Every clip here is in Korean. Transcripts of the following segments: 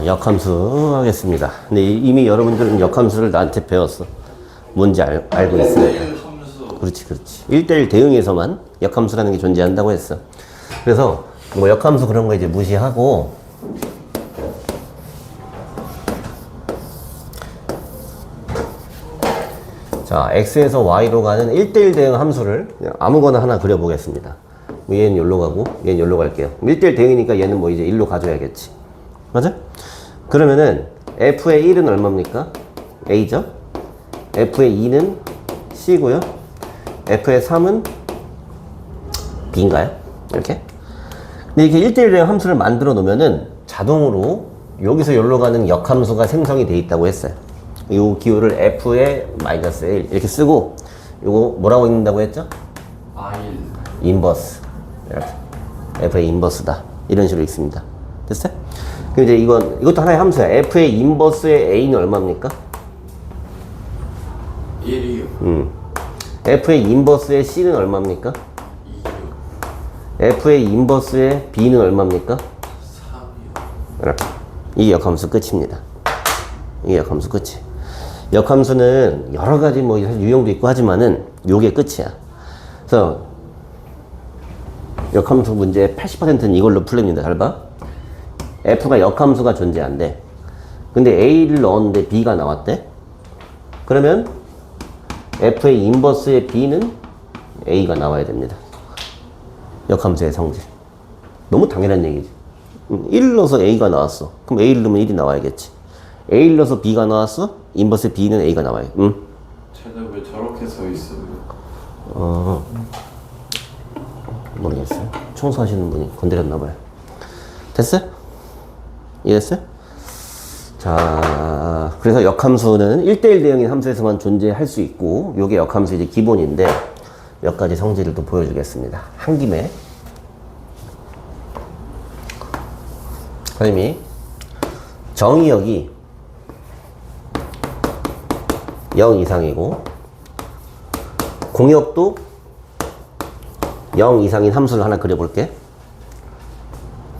역함수 하겠습니다. 근데 이미 여러분들은 역함수를 나한테 배웠어. 뭔지 알고 있으니까. 그렇지. 1대1 대응에서만 역함수라는 게 존재한다고 했어. 그래서 뭐 역함수 그런 거 이제 무시하고, 자, x에서 y로 가는 1대1 대응 함수를 그냥 아무거나 하나 그려보겠습니다. 얘는 여기로 가고 얘는 여기로 갈게요. 1대1 대응이니까 얘는 뭐 이제 1로 가줘야겠지. 맞아? 그러면은 f의 1은 얼마입니까? a죠? f의 2는 c고요. f의 3은 b인가요? 이렇게. 근데 이렇게 1대1 대응 함수를 만들어 놓으면은 자동으로 여기서 여기로 가는 역함수가 생성이 돼 있다고 했어요. 이 기호를 f의 마이너스 1 이렇게 쓰고, 이거 뭐라고 읽는다고 했죠? 인버스. 이렇게 f의 인버스다 이런 식으로 읽습니다. 됐어요? 그럼 이제 이것도 하나의 함수야. f의 인버스의 a는 얼마입니까? 1이요. f의 인버스의 c는 얼마입니까? 2요. f의 인버스의 b는 얼마입니까? 3이요. 이렇게. 이게 역함수 끝입니다. 이게 역함수 끝이. 역함수는 여러 가지 뭐 유형도 있고 하지만은 요게 끝이야. 그래서 역함수 문제 80%는 이걸로 풀립니다. 잘 봐. f가 역함수가 존재한대. 근데 a를 넣었는데 b가 나왔대. 그러면 f의 인버스의 b는 a가 나와야 됩니다. 역함수의 성질. 너무 당연한 얘기지. 1을 넣어서 a가 나왔어. 그럼 a를 넣으면 1이 나와야겠지. a를 넣어서 b가 나왔어. 인버스 b는 a가 나와요. 쟤는 왜 저렇게 서 있어요? 모르겠어요. 청소하시는 분이 건드렸나봐요. 됐어요? 이해됐어요? 자, 그래서 역함수는 1대1 대응인 함수에서만 존재할 수 있고, 요게 역함수 이제 기본인데, 몇 가지 성질을 또 보여주겠습니다. 한 김에. 선생님이 정의역이 0 이상이고, 공역도 0 이상인 함수를 하나 그려볼게.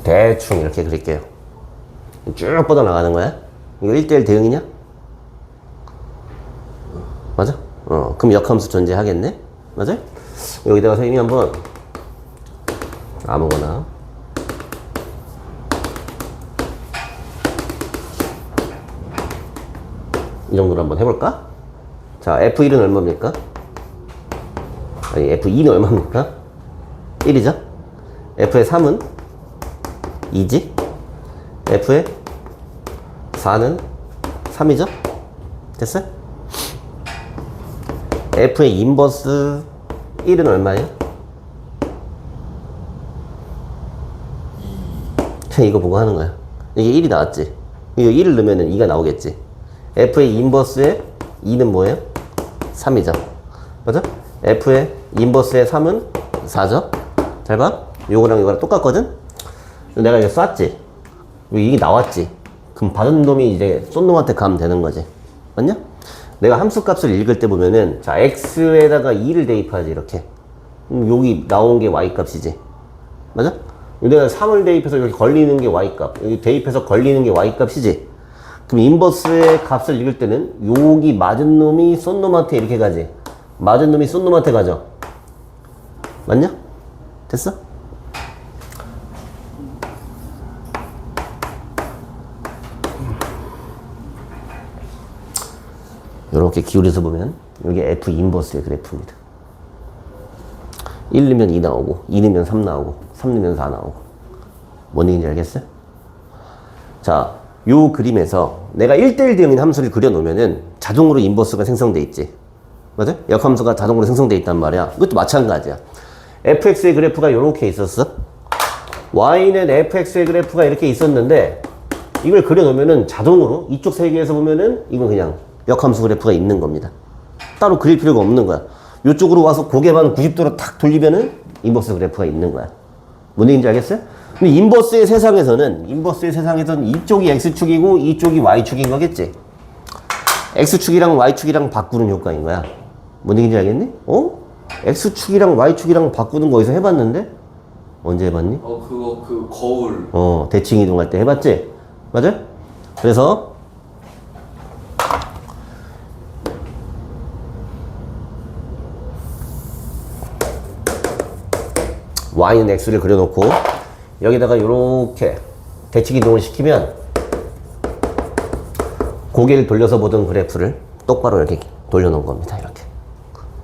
대충 이렇게 그릴게요. 쭉 뻗어나가는 거야. 이거 1대1 대응이냐? 맞아? 그럼 역함수 존재하겠네? 맞아? 여기다가 선생님이 한번 아무거나 이 정도로 한번 해볼까? 자, F1은 얼마입니까? 아니, F2는 얼마입니까? 1이죠? F의 3은 2지? F의 4는 3이죠? 됐어요? F의 인버스 1은 얼마예요? 2. 이거 보고 하는 거야. 이게 1이 나왔지? 이거 1을 넣으면 2가 나오겠지? F의 인버스의 2는 뭐예요? 3이죠. 맞아? F의 인버스의 3은 4죠? 잘 봐. 요거랑 요거랑 똑같거든? 내가 이거 쐈지? 이게 나왔지? 그럼 받은 놈이 이제 쏜 놈한테 가면 되는 거지. 맞냐? 내가 함수 값을 읽을 때 보면은, 자, x에다가 2를 대입하지, 이렇게. 여기 나온 게 y 값이지. 맞아? 내가 3을 대입해서 여기 걸리는 게 y 값. 여기 대입해서 걸리는 게 y 값이지. 그럼 인버스의 값을 읽을 때는 여기 맞은 놈이 쏜 놈한테 이렇게 가지. 맞은 놈이 쏜 놈한테 가죠. 맞냐? 됐어? 이렇게 기울여서 보면 이게 F 인버스의 그래프입니다. 1 넣으면 2 나오고, 2 넣으면 3 나오고, 3 넣으면 4 나오고. 뭔 얘기인지 알겠어요? 자, 요 그림에서 내가 1대1 대응인 함수를 그려놓으면은 자동으로 인버스가 생성돼 있지. 맞아? 역함수가 자동으로 생성돼 있단 말이야. 이것도 마찬가지야. fx의 그래프가 이렇게 있었어. y는 fx의 그래프가 이렇게 있었는데, 이걸 그려놓으면은 자동으로 이쪽 세계에서 보면은 이건 그냥 역함수 그래프가 있는 겁니다. 따로 그릴 필요가 없는 거야. 이쪽으로 와서 고개만 90도로 탁 돌리면은 인버스 그래프가 있는 거야. 뭔 얘기인지 알겠어요? 근데 인버스의 세상에서는 이쪽이 x축이고 이쪽이 y축인 거겠지? x축이랑 y축이랑 바꾸는 효과인 거야. 뭔 얘기인지 알겠니? x축이랑 y축이랑 바꾸는 거 어디서 해봤는데? 언제 해봤니? 그거 그 거울. 대칭 이동할 때 해봤지? 맞아요? 그래서 y는 x를 그려놓고 여기다가 이렇게 대칭 이동을 시키면 고개를 돌려서 보던 그래프를 똑바로 이렇게 돌려놓은 겁니다. 이렇게.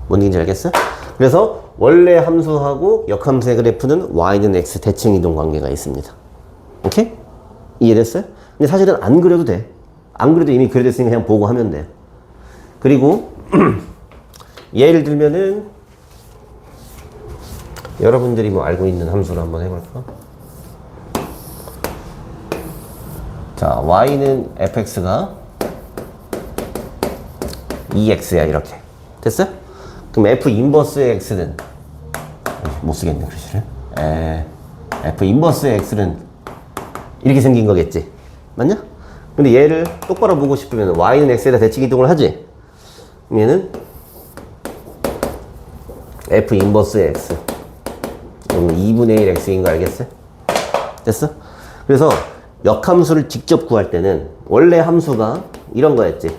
뭔 얘기인지 알겠어요? 그래서 원래 함수하고 역함수의 그래프는 y는 x 대칭 이동 관계가 있습니다. 오케이? 이해됐어요? 근데 사실은 안 그려도 돼. 안 그래도 이미 그려졌으니까 그냥 보고 하면 돼. 그리고 예를 들면은 여러분들이 뭐 알고 있는 함수를 한번 해볼까? 자, y는 fx가 2x야 이렇게. 됐어요? 그럼 f 인버스의 x는 못 쓰겠네 글씨를. f 인버스의 x는 이렇게 생긴 거겠지. 맞냐? 근데 얘를 똑바로 보고 싶으면 y는 x에다 대칭 이동을 하지. 그럼 얘는 f 인버스의 x. 그럼 2분의 1 x인 거 알겠어요? 됐어? 그래서 역함수를 직접 구할 때는 원래 함수가 이런 거였지.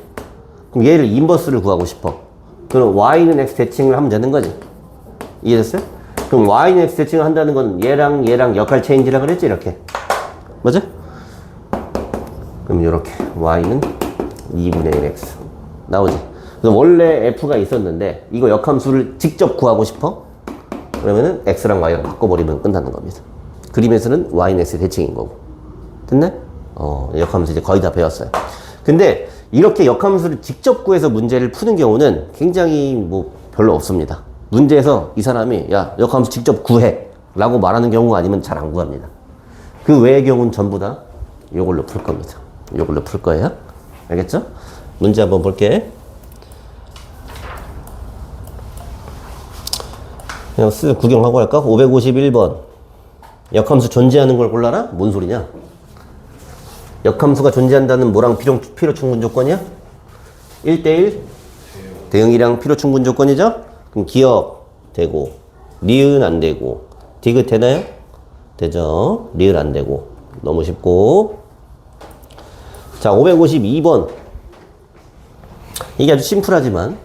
그럼 얘를 인버스를 구하고 싶어. 그럼 y는 x 대칭을 하면 되는 거지. 이해됐어요? 그럼 y는 x 대칭을 한다는 건 얘랑 얘랑 역할 체인지라 그랬지 이렇게. 맞아? 그럼 이렇게 y는 2분의 1x 나오지. 그래서 원래 f가 있었는데 이거 역함수를 직접 구하고 싶어? 그러면은 x랑 y랑 바꿔버리면 끝나는 겁니다. 그림에서는 y는 x 대칭인 거고. 됐네? 역함수 이제 거의 다 배웠어요. 근데 이렇게 역함수를 직접 구해서 문제를 푸는 경우는 굉장히 뭐 별로 없습니다. 문제에서 이 사람이 야 역함수 직접 구해 라고 말하는 경우가 아니면 잘 안 구합니다. 그 외의 경우는 전부 다 이걸로 풀 겁니다. 이걸로 풀 거예요. 알겠죠? 문제 한번 볼게. 그냥 구경하고 할까? 551번. 역함수 존재하는 걸 골라라? 뭔 소리냐? 역함수가 존재한다는 뭐랑 필요 충분 조건이야? 1대1 대응이랑 필요 충분 조건이죠? 그럼 기억 되고 리은 안 되고 디귿 되나요? 되죠. 리을 안 되고 너무 쉽고. 자 552번. 이게 아주 심플하지만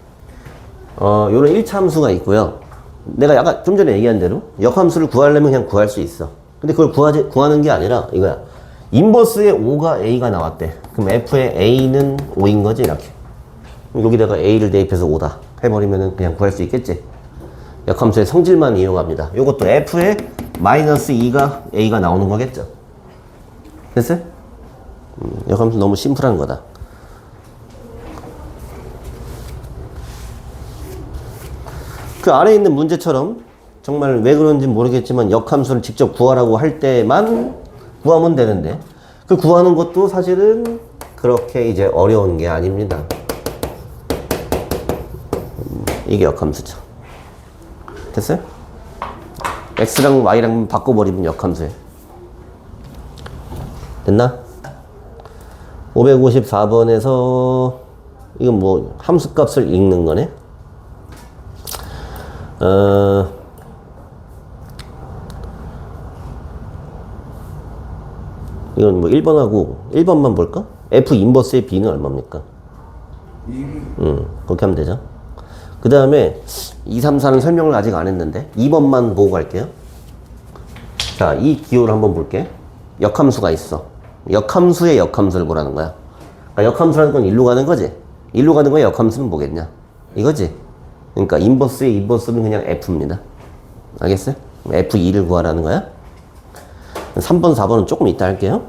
요런 1차 함수가 있고요. 내가 약간 좀 전에 얘기한 대로 역함수를 구하려면 그냥 구할 수 있어. 근데 그걸 구하는 게 아니라 이거야. 인버스의 5가 a가 나왔대. 그럼 f의 a는 5인 거지 이렇게. 여기다가 a를 대입해서 5다 해버리면 그냥 구할 수 있겠지. 역함수의 성질만 이용합니다. 요것도 f의 마이너스 2가 a가 나오는 거겠죠. 됐어요? 역함수 너무 심플한 거다. 그 아래에 있는 문제처럼 정말 왜 그런지 모르겠지만 역함수를 직접 구하라고 할 때만 구하면 되는데 그 구하는 것도 사실은 그렇게 이제 어려운 게 아닙니다. 이게 역함수죠. 됐어요? x랑 y랑 바꿔버리면 역함수예요. 됐나? 554번에서 이건 뭐 함수값을 읽는 거네. 이건 뭐 1번하고 1번만 볼까? f 인버스의 b는 얼마입니까? 1이 그렇게 하면 되죠. 그 다음에 2, 3, 4는 설명을 아직 안 했는데 2번만 보고 갈게요. 자, 이 기호를 한번 볼게. 역함수가 있어. 역함수의 역함수를 보라는 거야. 그러니까 역함수라는 건 일로 가는 거지. 일로 가는 거에 역함수는 뭐겠냐? 이거지. 그러니까 인버스의 인버스는 그냥 f입니다. 알겠어요? f2를 구하라는 거야. 3번, 4번은 조금 이따 할게요.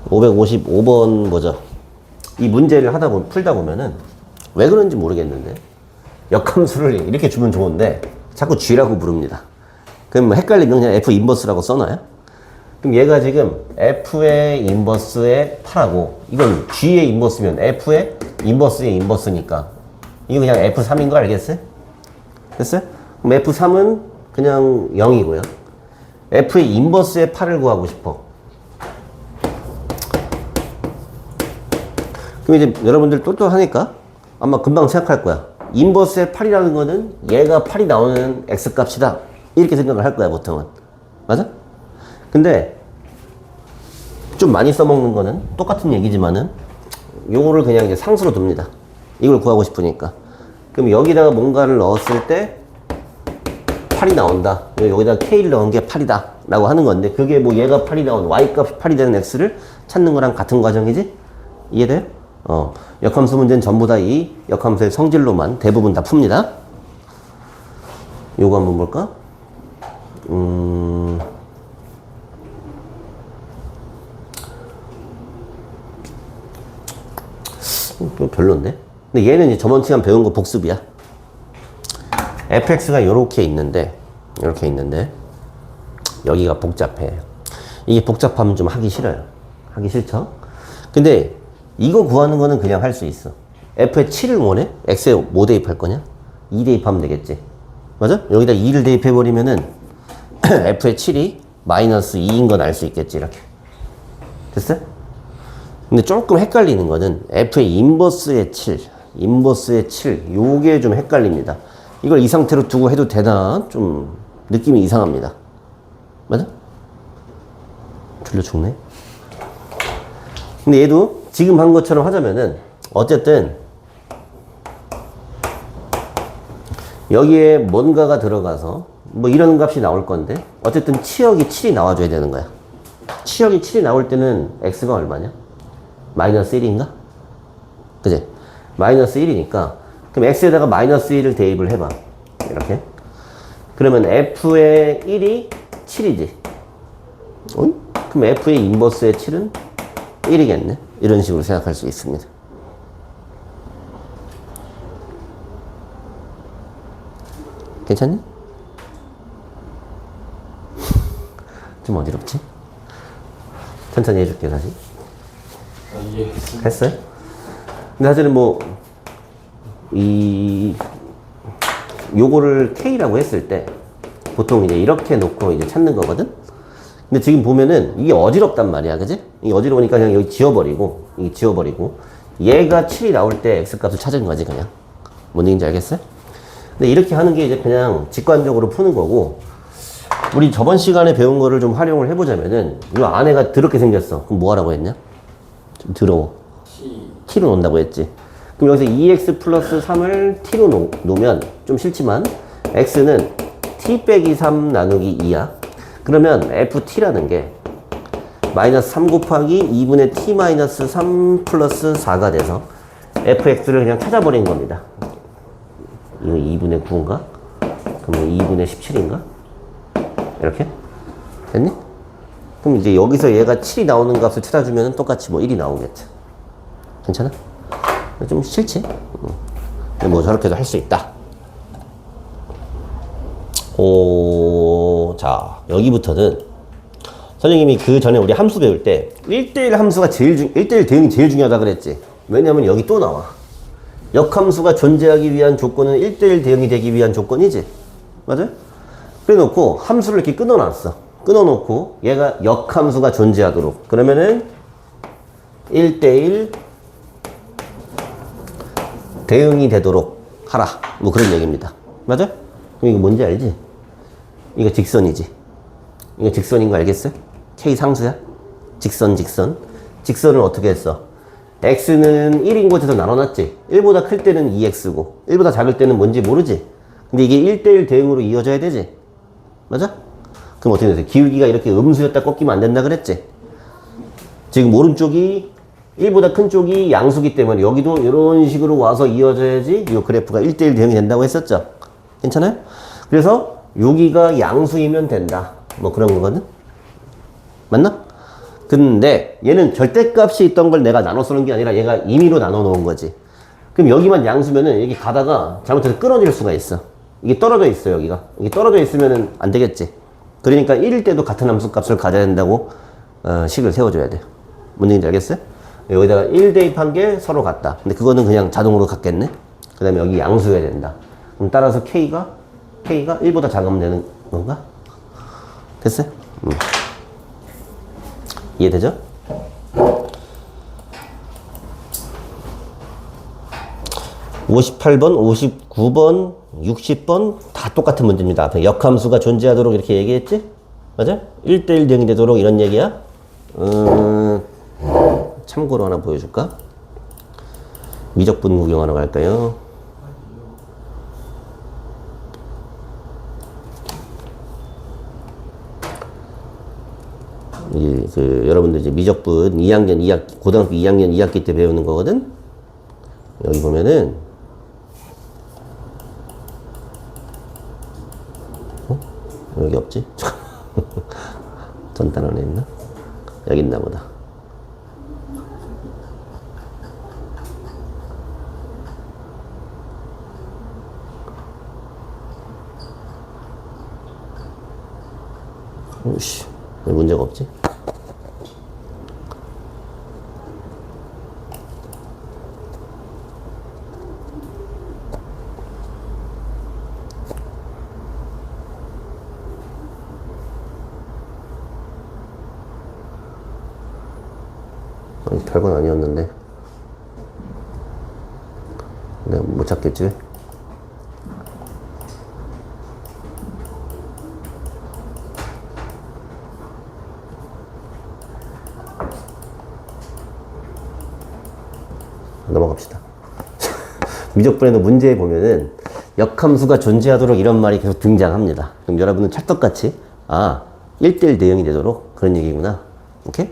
(555번) 보죠. 이 문제를 풀다 보면은 왜 그런지 모르겠는데 역함수를 이렇게 주면 좋은데 자꾸 g라고 부릅니다. 그럼 뭐 헷갈리면 그냥 f 인버스라고 써놔요. 그럼 얘가 지금 f의 인버스의 8하고 이건 g의 인버스면 f의 인버스의 인버스니까 이거 그냥 f3인 거 알겠어요? 됐어요? 그럼 f3은 그냥 0이고요. f의 인버스의 8을 구하고 싶어. 그럼 이제 여러분들 똘똘하니까 아마 금방 생각할 거야. 인버스의 8이라는 거는 얘가 8이 나오는 x값이다. 이렇게 생각을 할 거야, 보통은. 맞아? 근데 좀 많이 써먹는 거는 똑같은 얘기지만은 요거를 그냥 이제 상수로 둡니다. 이걸 구하고 싶으니까. 그럼 여기다가 뭔가를 넣었을 때 8이 나온다. 여기다가 k를 넣은 게 8이다. 라고 하는 건데 그게 뭐 얘가 8이 나온 y값이 8이 되는 x를 찾는 거랑 같은 과정이지? 이해돼요? 역함수 문제는 전부 다 이 역함수의 성질로만 대부분 다 풉니다. 요거 한번 볼까? 별론데? 근데 얘는 이제 저번 시간 배운 거 복습이야. fx가 요렇게 있는데 여기가 복잡해. 이게 복잡하면 좀 하기 싫어요. 하기 싫죠? 근데 이거 구하는 거는 그냥 할 수 있어. f에 7을 원해? x에 뭐 대입할 거냐? 2 대입하면 되겠지. 맞아? 여기다 2를 대입해버리면은 f에 7이 마이너스 2인 건 알 수 있겠지. 이렇게. 됐어? 근데 조금 헷갈리는 거는 f의 인버스의 7 요게 좀 헷갈립니다. 이걸 이 상태로 두고 해도 되나? 좀 느낌이 이상합니다. 맞아? 졸려 죽네. 근데 얘도 지금 한 것처럼 하자면은 어쨌든 여기에 뭔가가 들어가서 뭐 이런 값이 나올 건데 어쨌든 치역이 7이 나와줘야 되는 거야. 치역이 7이 나올 때는 x가 얼마냐? 마이너스 1인가? 그지? 마이너스 1이니까 그럼 x에다가 마이너스 1을 대입을 해봐. 이렇게. 그러면 f의 1이 7이지. 그럼 f의 인버스의 7은 1이겠네. 이런 식으로 생각할 수 있습니다. 괜찮니? 좀 어지럽지? 천천히 해줄게 다시. 이해했습니다. 했어요? 근데 사실은 뭐 요거를 K라고 했을 때 보통 이제 이렇게 놓고 이제 찾는 거거든? 근데 지금 보면은 이게 어지럽단 말이야. 그지? 이게 어지러우니까 그냥 여기 지워버리고, 얘가 7이 나올 때 X값을 찾은 거지, 그냥. 뭔 얘기인지 알겠어요? 근데 이렇게 하는 게 이제 그냥 직관적으로 푸는 거고, 우리 저번 시간에 배운 거를 좀 활용을 해보자면은, 이 안에가 더럽게 생겼어. 그럼 뭐 하라고 했냐? 좀 더러워. T로 놓는다고 했지. 그럼 여기서 2x 플러스 3을 t로 놓으면 좀 싫지만 x는 t 빼기 3 나누기 2야. 그러면 ft라는 게 마이너스 3 곱하기 2분의 t 마이너스 3 플러스 4가 돼서 fx를 그냥 찾아버린 겁니다. 이거 2분의 9인가? 그러면 2분의 17인가? 이렇게? 됐니? 그럼 이제 여기서 얘가 7이 나오는 값을 찾아주면 똑같이 뭐 1이 나오겠지. 괜찮아? 좀 싫지? 근데 뭐 저렇게도 할 수 있다. 자, 여기부터는 선생님이 그 전에 우리 함수 배울 때 1대1 함수가 1대1 대응이 제일 중요하다 그랬지. 왜냐면 여기 또 나와. 역함수가 존재하기 위한 조건은 1대1 대응이 되기 위한 조건이지. 맞아요? 그래 놓고 함수를 이렇게 끊어놨어. 끊어놓고 얘가 역함수가 존재하도록. 그러면은 1대1 대응이 되도록 하라. 뭐 그런 얘기입니다. 맞아? 그럼 이거 뭔지 알지? 이거 직선이지. 이거 직선인 거 알겠어요? K 상수야? 직선. 직선을 어떻게 했어? X는 1인 곳에서 나눠놨지? 1보다 클 때는 2X고 1보다 작을 때는 뭔지 모르지? 근데 이게 1대1 대응으로 이어져야 되지? 맞아? 그럼 어떻게 되세요? 기울기가 이렇게 음수였다 꺾이면 안 된다 그랬지? 지금 오른쪽이 1보다 큰 쪽이 양수기 때문에 여기도 이런 식으로 와서 이어져야지 이 그래프가 1대1 대응이 된다고 했었죠? 괜찮아요? 그래서 여기가 양수이면 된다. 뭐 그런 거거든? 맞나? 근데 얘는 절대값이 있던 걸 내가 나눠 쓰는 게 아니라 얘가 임의로 나눠 놓은 거지. 그럼 여기만 양수면은 여기 가다가 잘못해서 끊어질 수가 있어. 이게 떨어져 있어, 여기가. 이게 떨어져 있으면은 안 되겠지. 그러니까 1일 때도 같은 함수 값을 가져야 된다고 식을 세워줘야 돼요. 뭔 얘기인지 알겠어요? 여기다가 1 대입한 게 서로 같다. 근데 그거는 그냥 자동으로 같겠네? 그 다음에 여기 양수여야 된다. 그럼 따라서 K가 1보다 작으면 되는 건가? 됐어요? 이해되죠? 58번, 59번, 60번 다 똑같은 문제입니다. 앞에 역함수가 존재하도록 이렇게 얘기했지? 맞아? 1대1 대응이 되도록 이런 얘기야? 참고로 하나 보여줄까? 미적분 구경하러 갈까요? 여러분들 이제 미적분 2학년 2학기, 고등학교 2학년 2학기 때 배우는 거거든? 여기 보면은, 여기 없지? 전 단원에 있나? 여기 있나 보다. 오씨, 왜 문제가 없지? 별건 아니었는데 내가 못 찾겠지? 넘어갑시다. 미적분에도 문제에 보면은 역함수가 존재하도록 이런 말이 계속 등장합니다. 그럼 여러분은 찰떡같이 1대1 대응이 되도록 그런 얘기구나. 오케이?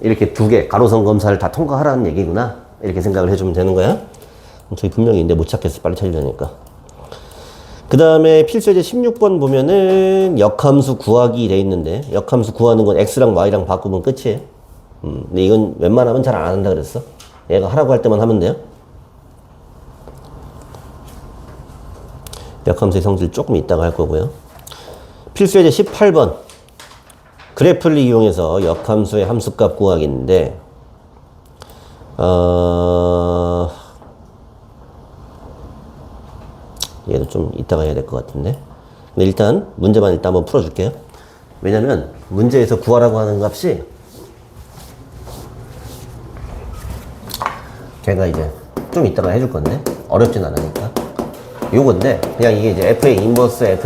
이렇게 두 개, 가로선 검사를 다 통과하라는 얘기구나. 이렇게 생각을 해주면 되는 거야. 저기 분명히 있는데 못 찾겠어. 빨리 찾으려니까. 그 다음에 필수예제 16번 보면은 역함수 구하기 돼 있는데, 역함수 구하는 건 x랑 y랑 바꾸면 끝이에요. 근데 이건 웬만하면 잘 안 한다 그랬어. 얘가 하라고 할 때만 하면 돼요. 역함수의 성질 조금 이따가 할 거고요. 필수예제 18번. 그래프를 이용해서 역함수의 함수값 구하기인데, 얘도 좀 이따가 해야 될 것 같은데. 근데 일단 문제만 일단 한번 풀어줄게요. 왜냐면 문제에서 구하라고 하는 값이 걔가 이제 좀 이따가 해줄 건데 어렵진 않으니까 요건데, 그냥 이게 이제 FA 인버스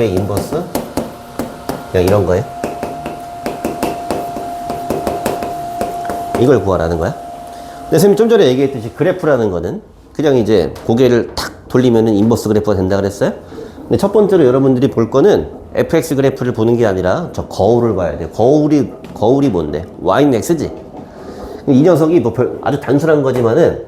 그냥 이런 거예요. 이걸 구하라는 거야. 근데 선생님이 좀 전에 얘기했듯이 그래프라는 거는 그냥 이제 고개를 탁 돌리면은 인버스 그래프가 된다 그랬어요. 근데 첫 번째로 여러분들이 볼 거는 fx 그래프를 보는 게 아니라 저 거울을 봐야 돼요. 거울이 뭔데? y는 x지. 이 녀석이 뭐 아주 단순한 거지만은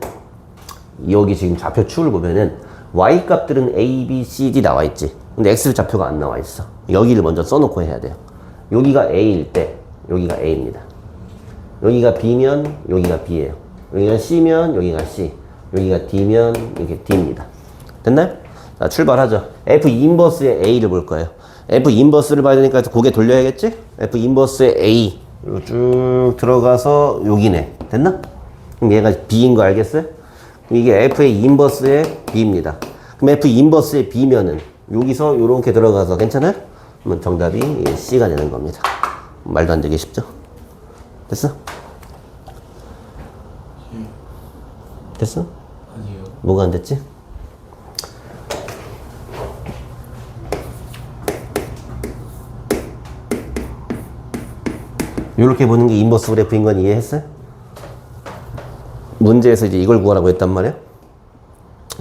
여기 지금 좌표 축을 보면은 y 값들은 a, b, c, d 나와 있지. 근데 x 좌표가 안 나와 있어. 여기를 먼저 써놓고 해야 돼요. 여기가 a일 때 여기가 a입니다. 여기가 b면 여기가 b예요. 여기가 c면 여기가 c, 여기가 d면 여기 d입니다. 됐나요? 자, 출발하죠. f 인버스의 a를 볼 거예요. f 인버스를 봐야 되니까 고개 돌려야겠지? f 인버스의 a 쭉 들어가서 여기네. 됐나? 그럼 얘가 b인 거 알겠어요? 이게 f의 인버스의 b입니다. 그럼 f 인버스의 b면은 여기서 이렇게 들어가서 괜찮아요? 그러면 정답이 c가 되는 겁니다. 말도 안 되게 쉽죠? 됐어? 됐어? 아니요. 뭐가 안 됐지? 이렇게 보는 게 인버스 그래프인 건 이해했어요? 문제에서 이제 이걸 구하라고 했단 말이야.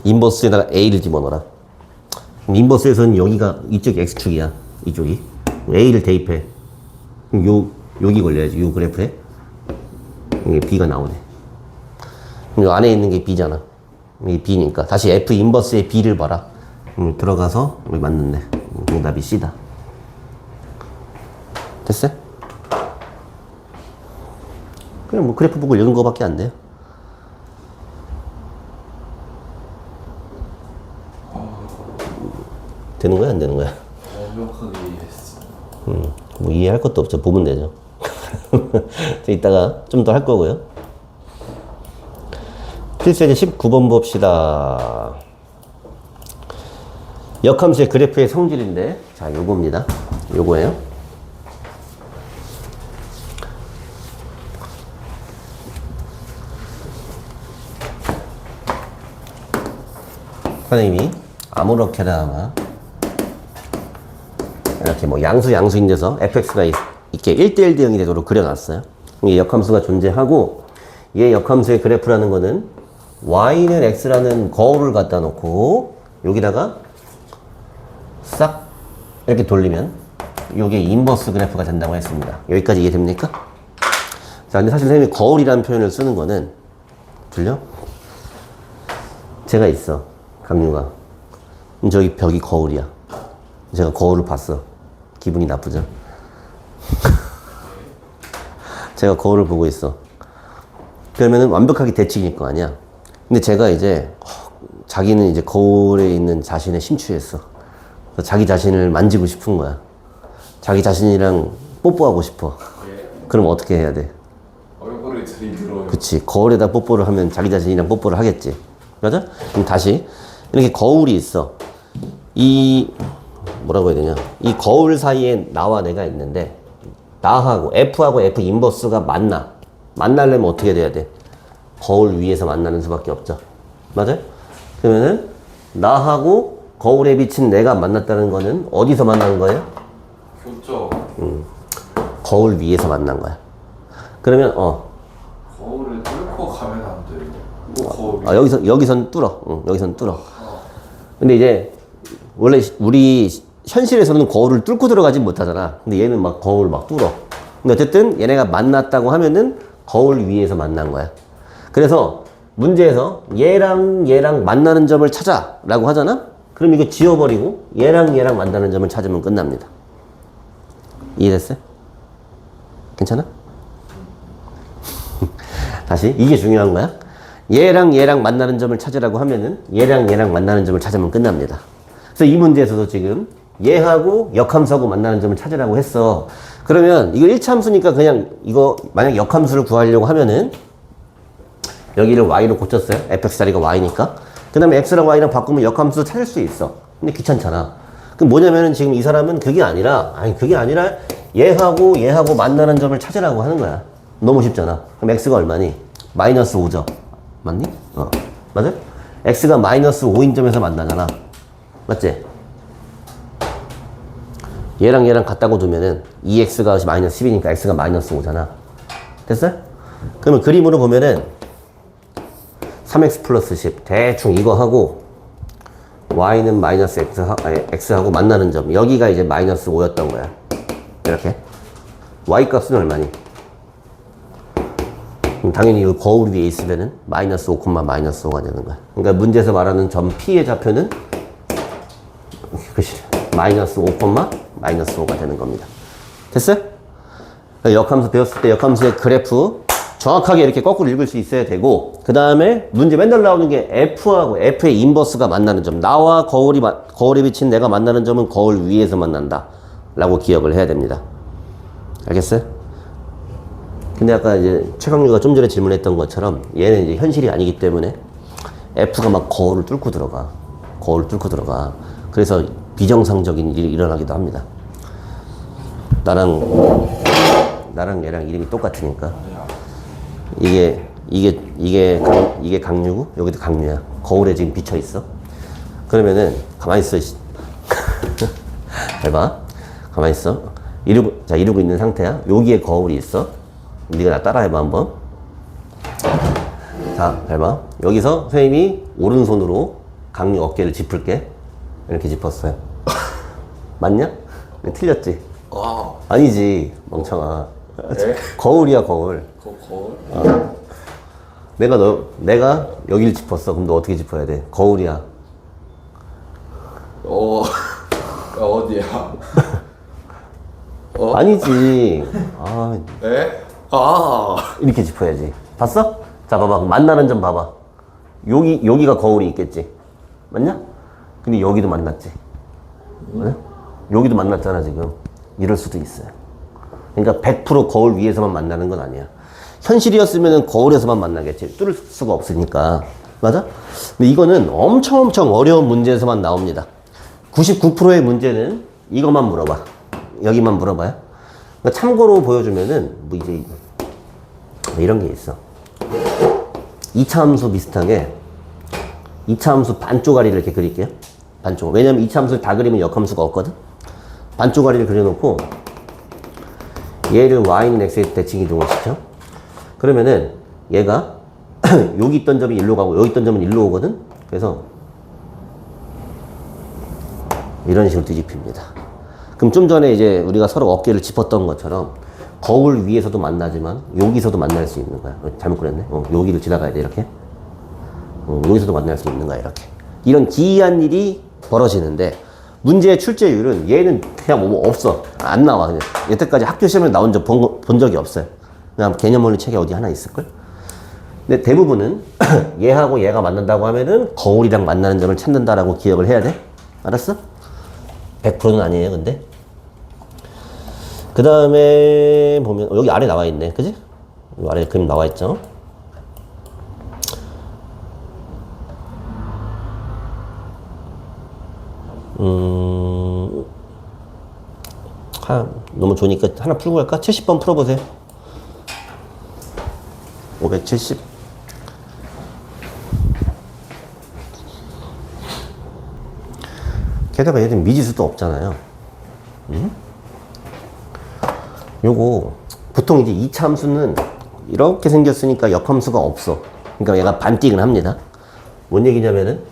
인버스에다가 A를 집어넣어라. 인버스에서는 여기가 이쪽이 X축이야. 이쪽이. A를 대입해. 그럼 여기 걸려야지. 요 그래프에. 이게 B가 나오네. 그럼 요 안에 있는 게 B잖아. 이게 B니까. 다시 F 인버스의 B를 봐라. 들어가서 여기 맞는데. 정답이 C다. 됐어요? 그냥 뭐 그래프 보고 읽은 거밖에 안 돼요. 되는 거야, 안 되는 거야? 완벽하게 이해했어. 뭐 이해할 것도 없죠. 보면 되죠. 이따가 좀 더 할 거고요. 필수예제 19번 봅시다. 역함수의 그래프의 성질인데, 자, 요겁니다. 요거예요. 선생님이 아무렇게나 이렇게 뭐 양수인 데서 fx가 이렇게 1대1 대응이 되도록 그려놨어요. 이 역함수가 존재하고 얘 역함수의 그래프라는 거는 y는 x라는 거울을 갖다 놓고 여기다가 싹 이렇게 돌리면 이게 인버스 그래프가 된다고 했습니다. 여기까지 이해됩니까? 자, 근데 사실 선생님이 거울이라는 표현을 쓰는 거는 들려? 제가 있어, 강유가. 저기 벽이 거울이야. 제가 거울을 봤어. 기분이 나쁘죠? 제가 거울을 보고 있어. 그러면은 완벽하게 대칭일 거 아니야. 근데 제가 이제 자기는 이제 거울에 있는 자신에 심취했어. 그래서 자기 자신을 만지고 싶은 거야. 자기 자신이랑 뽀뽀하고 싶어. 그럼 어떻게 해야 돼? 얼굴을 들이밀어요. 그치. 거울에다 뽀뽀를 하면 자기 자신이랑 뽀뽀를 하겠지. 맞아? 그럼 다시 이렇게 거울이 있어. 이 뭐라고 해야 되냐? 이 거울 사이에 나와 내가 있는데 나하고 F하고 F 인버스가 만나려면 어떻게 돼야 돼? 거울 위에서 만나는 수밖에 없죠. 맞아요? 그러면은 나하고 거울에 비친 내가 만났다는 거는 어디서 만난 거예요? 교점. 거울 위에서 만난 거야. 그러면 거울을 뚫고 가면 안 돼요. 거울이. 여기선 뚫어. 여기선 뚫어. 근데 이제 원래 우리 현실에서는 거울을 뚫고 들어가진 못하잖아. 근데 얘는 막 거울 막 뚫어. 근데 어쨌든 얘네가 만났다고 하면은 거울 위에서 만난 거야. 그래서 문제에서 얘랑 만나는 점을 찾아라고 하잖아? 그럼 이거 지워버리고 얘랑 만나는 점을 찾으면 끝납니다. 이해됐어요? 괜찮아? 다시 이게 중요한 거야. 얘랑 만나는 점을 찾으라고 하면은 얘랑 만나는 점을 찾으면 끝납니다. 그래서 이 문제에서도 지금 얘하고 역함수하고 만나는 점을 찾으라고 했어. 그러면 이거 1차 함수니까 그냥 이거 만약 역함수를 구하려고 하면은 여기를 y로 고쳤어요. fx 자리가 y니까. 그 다음에 x랑 y랑 바꾸면 역함수 찾을 수 있어. 근데 귀찮잖아. 그럼 뭐냐면은 지금 이 사람은 그게 아니라 얘하고 만나는 점을 찾으라고 하는 거야. 너무 쉽잖아. 그럼 x가 얼마니? 마이너스 5죠. 맞니? 맞아? x가 마이너스 5인 점에서 만나잖아. 맞지? 얘랑 같다고 두면은 2x가 마이너스 10이니까 x가 마이너스 5잖아. 됐어요? 그러면 그림으로 보면은 3x 플러스 10 대충 이거 하고 y는 마이너스 x하고 만나는 점 여기가 이제 마이너스 5였던 거야. 이렇게 y 값은 얼마니? 그럼 당연히 이 거울 위에 있으면은 마이너스 5, 마이너스 5가 되는 거야. 그러니까 문제에서 말하는 점 P의 좌표는 그치 마이너스 5, 마이너스 5가 되는 겁니다. 됐어요? 역함수 배웠을 때 역함수의 그래프 정확하게 이렇게 거꾸로 읽을 수 있어야 되고, 그 다음에 문제 맨날 나오는 게 F하고 F의 인버스가 만나는 점. 나와 거울에 비친 내가 만나는 점은 거울 위에서 만난다 라고 기억을 해야 됩니다. 알겠어요? 근데 아까 이제 최강유가 좀 전에 질문했던 것처럼 얘는 이제 현실이 아니기 때문에 F가 막 거울을 뚫고 들어가. 그래서 비정상적인 일이 일어나기도 합니다. 나랑 얘랑 이름이 똑같으니까. 이게 강유고 여기도 강유야. 거울에 지금 비쳐 있어. 그러면은 가만히 있어. 잘 봐. 가만히 있어. 이러고 있는 상태야. 여기에 거울이 있어. 네가 나 따라해봐 한번. 자, 잘 봐. 여기서 선생님이 오른손으로 강유 어깨를 짚을게. 이렇게 짚었어요. 맞냐? 틀렸지? 아니지, 멍청아. 네? 거울이야, 거울. 거울? 내가 여기를 짚었어. 그럼 너 어떻게 짚어야 돼? 거울이야. 어디야? 아니지. 네? 이렇게 짚어야지. 봤어? 자, 봐봐. 만나는 점 봐봐. 여기가 거울이 있겠지. 맞냐? 근데 여기도 만났지. 맞아? 여기도 만났잖아, 지금. 이럴 수도 있어요. 그러니까 100% 거울 위에서만 만나는 건 아니야. 현실이었으면 거울에서만 만나겠지. 뚫을 수가 없으니까. 맞아? 근데 이거는 엄청 어려운 문제에서만 나옵니다. 99%의 문제는 이것만 물어봐. 여기만 물어봐요. 그러니까 참고로 보여주면은, 뭐 이제, 이런 게 있어. 2차 함수 비슷하게, 2차 함수 반쪽짜리를 이렇게 그릴게요. 반쪽. 왜냐면 2차 함수를 다 그리면 역함수가 없거든. 반쪽짜리를 그려놓고 얘를 y는 x에 대칭 이동을 시켜. 그러면은 얘가 여기 있던 점이 1로 가고 여기 있던 점은 1로 오거든. 그래서 이런 식으로 뒤집힙니다. 그럼 좀 전에 이제 우리가 서로 어깨를 짚었던 것처럼 거울 위에서도 만나지만 여기서도 만날 수 있는 거야. 잘못 그렸네. 여기를 지나가야 돼 이렇게. 여기서도 만날 수 있는 거야 이렇게. 이런 기이한 일이 벌어지는데 문제의 출제율은 얘는 그냥 뭐 없어. 안 나와. 그냥. 여태까지 학교 시험에 나온 적 본 적이 없어요. 그냥 개념원리 책에 어디 하나 있을걸? 근데 대부분은 얘하고 얘가 만난다고 하면은 거울이랑 만나는 점을 찾는다라고 기억을 해야 돼. 알았어? 100%는 아니에요, 근데. 그 다음에 보면, 여기 아래 나와 있네. 그지? 여기 아래 그림 나와 있죠? 너무 좋으니까 하나 풀고 갈까? 70번 풀어보세요. 570. 게다가 얘는 미지수도 없잖아요. 요거 보통 이제 2차 함수는 이렇게 생겼으니까 역함수가 없어. 그러니까 얘가 반띵을 합니다. 뭔 얘기냐면은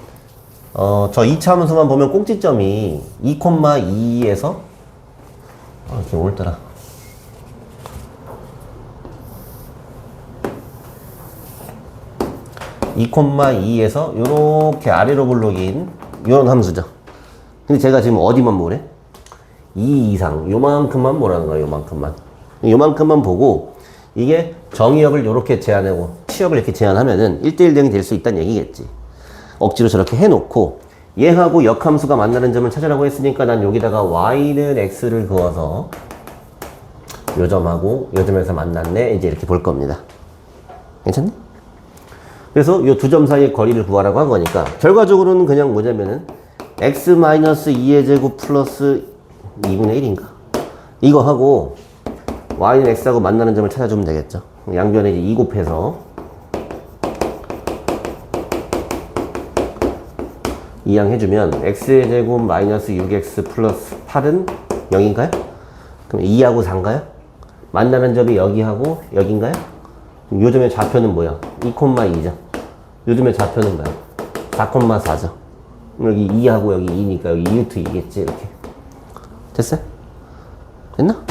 저 2차 함수만 보면 꼭지점이 2,2에서 이렇게 오늘따라 2,2에서 요렇게 아래로 굴러긴 요런 함수죠. 근데 제가 지금 어디만 보래? 2 이상 요만큼만 보라는 거야. 요만큼만 보고 이게 정의역을 요렇게 제한하고 치역을 이렇게 제한하면은 1대1 대응이 될 수 있다는 얘기겠지. 억지로 저렇게 해놓고 얘하고 역함수가 만나는 점을 찾으라고 했으니까 난 여기다가 y는 x를 그어서 요 점하고 요 점에서 만났네 이제 이렇게 볼 겁니다. 괜찮니? 그래서 요 두 점 사이의 거리를 구하라고 한 거니까 결과적으로는 그냥 뭐냐면은 x-2의 제곱 플러스 2분의 1인가? 이거 하고 y는 x하고 만나는 점을 찾아주면 되겠죠. 양변에 이제 2 곱해서 2양 해주면 x의 제곱 마이너스 6x 플러스 8은 0인가요? 그럼 2하고 4인가요? 만나는 점이 여기하고 여긴가요? 그럼 요즘의 좌표는 뭐야? 2,2죠. 요즘의 좌표는 뭐야? 4,4죠. 여기 2하고 여기 2니까 여기 2루트 2겠지 이렇게. 됐어요? 됐나?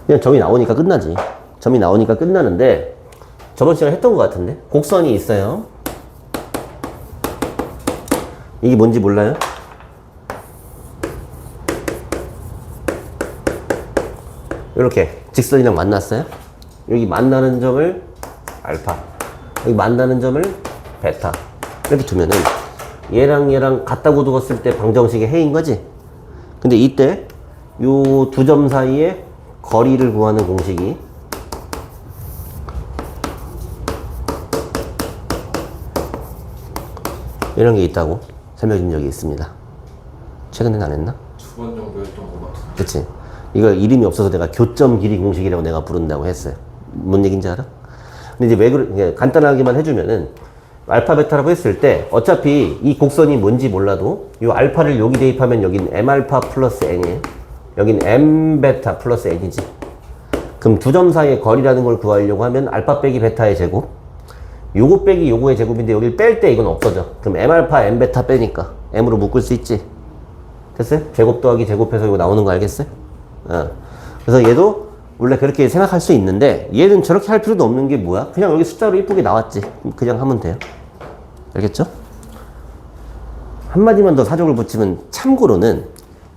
그냥 점이 나오니까 끝나지. 점이 나오니까 끝나는데 저번 시간에 했던 것 같은데 곡선이 있어요. 이게 뭔지 몰라요? 이렇게 직선이랑 만났어요. 여기 만나는 점을 알파, 여기 만나는 점을 베타 이렇게 두면은 얘랑 얘랑 같다고 두었을 때 방정식의 해인 거지. 근데 이때 요 두 점 사이에 거리를 구하는 공식이 이런 게 있다고 설명해 준 적이 있습니다. 최근에는 안 했나? 2번 정도 했던 것 같은데. 그치? 이거 이름이 없어서 내가 교점 길이 공식이라고 내가 부른다고 했어요. 뭔 얘기인지 알아? 근데 이제 왜 그래, 간단하게만 해주면은 알파 베타라고 했을 때 어차피 이 곡선이 뭔지 몰라도 이 알파를 여기 대입하면 여긴 m 알파 플러스 n이에요. 여긴 m 베타 플러스 n이지. 그럼 두 점 사이의 거리라는 걸 구하려고 하면 알파 빼기 베타의 제곱, 요거 빼기 요거의 제곱인데 여기를 뺄 때 이건 없어져. 그럼 m 알파 m 베타 빼니까 m으로 묶을 수 있지. 됐어요? 제곱 더하기 제곱해서 이거 나오는 거 알겠어요? 그래서 얘도 원래 그렇게 생각할 수 있는데 얘는 저렇게 할 필요도 없는 게 뭐야? 그냥 여기 숫자로 이쁘게 나왔지. 그냥 하면 돼요. 알겠죠? 한마디만 더 사족을 붙이면 참고로는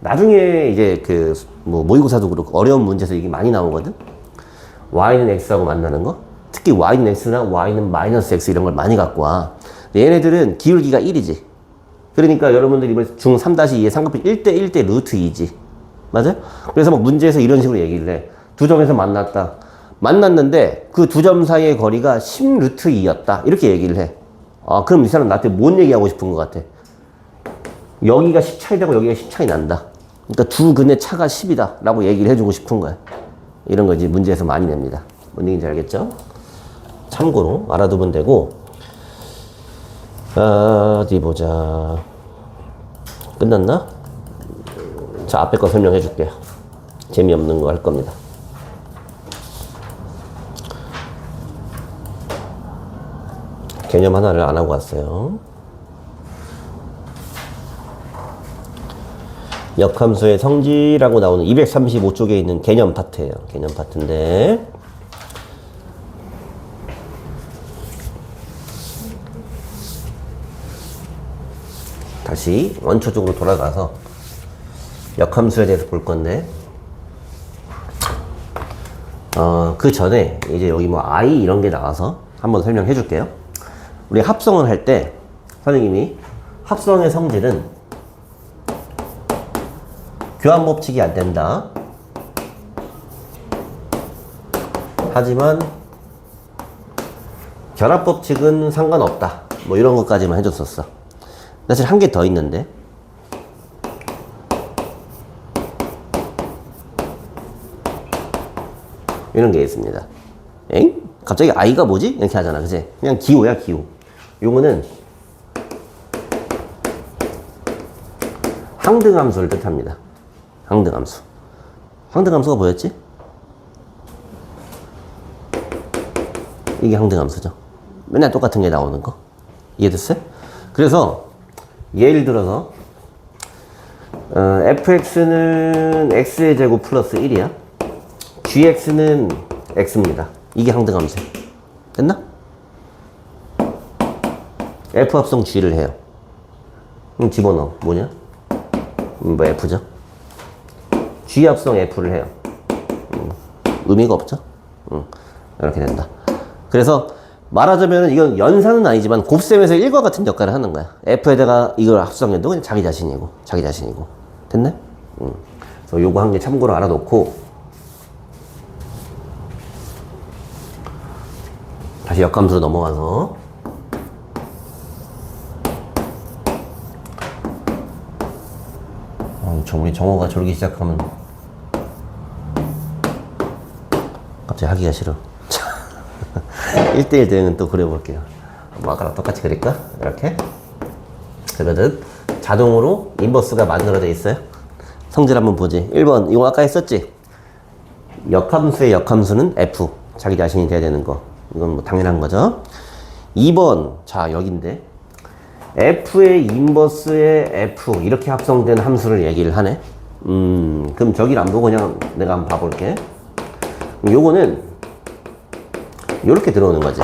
나중에 이제 그 뭐 모의고사도 그렇고 어려운 문제에서 이게 많이 나오거든. y는 x하고 만나는 거. 특히 y는 x나 y는 마이너스 x 이런 걸 많이 갖고 와. 얘네들은 기울기가 1이지. 그러니까 여러분들이 이번 중 3-2의 삼각비 1대1 대 루트 2지. 맞아요? 그래서 막 문제에서 이런 식으로 얘기를 해. 두 점에서 만났다. 만났는데 그 두 점 사이의 거리가 10 루트 2였다. 이렇게 얘기를 해. 아, 그럼 이 사람 나한테 뭔 얘기하고 싶은 것 같아? 여기가 10 차이 되고 여기가 10 차이 난다. 그러니까 두 근의 차가 10이다. 라고 얘기를 해주고 싶은 거야. 이런 거 이제 문제에서 많이 냅니다. 뭔 얘기인지 알겠죠? 참고로 알아두면 되고. 어디 보자. 끝났나? 자, 앞에 거 설명해 줄게요. 재미없는 거 할 겁니다. 개념 하나를 안 하고 왔어요. 역함수의 성질이라고 나오는 235쪽에 있는 개념 파트예요. 개념 파트인데 다시 원초적으로 돌아가서 역함수에 대해서 볼 건데 그 전에 이제 여기 뭐 I 이런 게 나와서 한번 설명해 줄게요. 우리 합성을 할 때 선생님이 합성의 성질은 교환 법칙이 안 된다. 하지만 결합 법칙은 상관없다. 뭐 이런 것까지만 해줬었어. 사실 한 개 더 있는데 이런 게 있습니다. 엥? 갑자기 I가 뭐지? 이렇게 하잖아. 그치? 그냥 기호야, 기호. 요거는 항등함수를 뜻합니다. 항등함수. 항등함수가 뭐였지? 이게 항등함수죠. 맨날 똑같은 게 나오는 거. 이해됐어요? 그래서 예를 들어서 fx는 x의 제곱 플러스 1이야. gx는 x입니다. 이게 항등함수. 됐나? f 합성 g를 해요. 그럼 집어넣어. 뭐냐? 뭐 f죠. g 합성 f를 해요. 의미가 없죠? 이렇게 된다. 그래서 말하자면 이건 연산은 아니지만 곱셈에서 1과 같은 역할을 하는 거야. f에다가 이걸 합성해도 그냥 자기 자신이고. 됐네? 그래서 요거 한 개 참고로 알아놓고 다시 역함수로 넘어가서 우리 정호가 졸기 시작하면 갑자기 하기가 싫어. 1대1 대응은 또 그려볼게요. 뭐 아까랑 똑같이 그릴까? 이렇게 그러듯 자동으로 인버스가 만들어져 있어요. 성질 한번 보지. 1번 이거 아까 했었지. 역함수의 역함수는 F. 자기 자신이 돼야 되는 거. 이건 뭐 당연한 거죠. 2번 자 여긴데 F의 인버스의 F 이렇게 합성된 함수를 얘기를 하네. 그럼 저기를 안 보고 그냥 내가 한번 봐볼게. 요거는 요렇게 들어오는 거지.